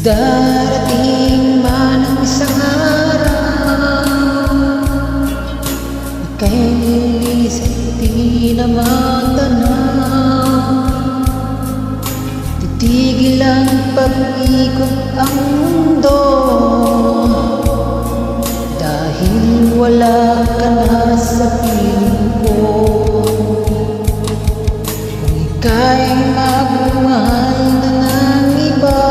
Darating man ang isang araw, ika'y lilis at di na matanaw. Titigil ang pag-ikot ang mundo, dahil wala ka na sa piling ko. Kung ika'y magmahal na ng iba,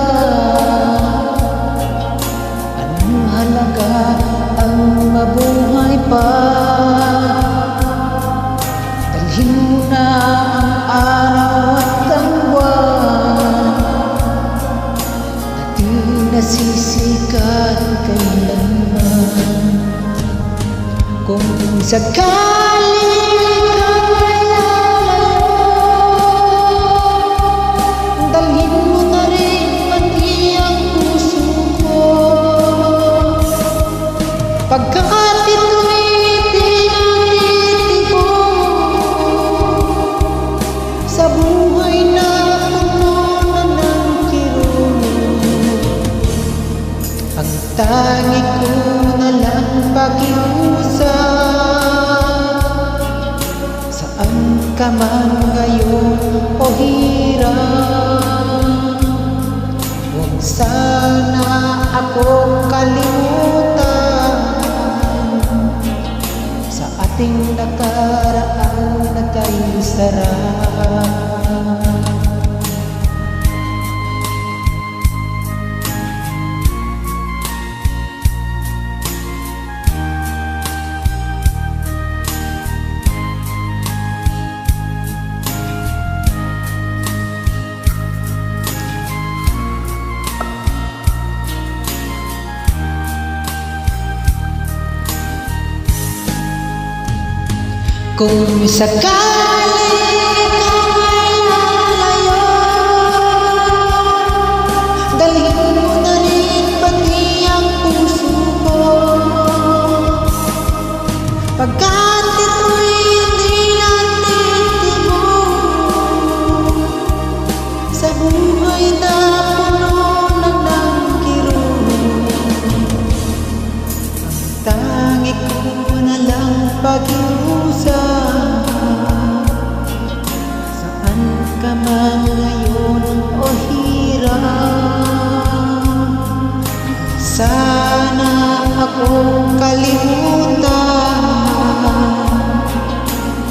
anong halaga ang mabuhay pa? Dalhin mo na ang araw at ang buwan na di nasisikat kailanman. Kung sakaling ikaw ay lalayo, dalhin mo na rin pati ang puso ko, pagkat ito'y di natitibok sa buhay na puno na ng kirot. Ang tangi ko na lang pakiusap, saan ka man ngayon o hirap, huwag sana ako kalimutan. Sa ating nakaraan na kay sarap. Kung sakaling ikaw ay lalayo, dalhin mo na rin pati ang puso ko, pagkat ito'y di natitibok sa buhay na puno na ng kirot. Ang tangi ko na lang pag-iusap, saan ka man ngayon o hirap, sana akong kalimutan.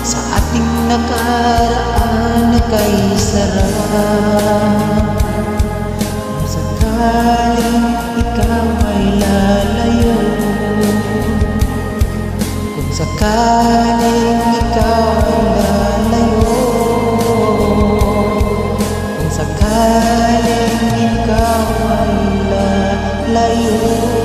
Sa ating nakaraan na kay sarap. Kung sakaling ikaw ay lalayo, kung sakaling ikaw ay lalayo, kung sakaling ikaw ay lalayo.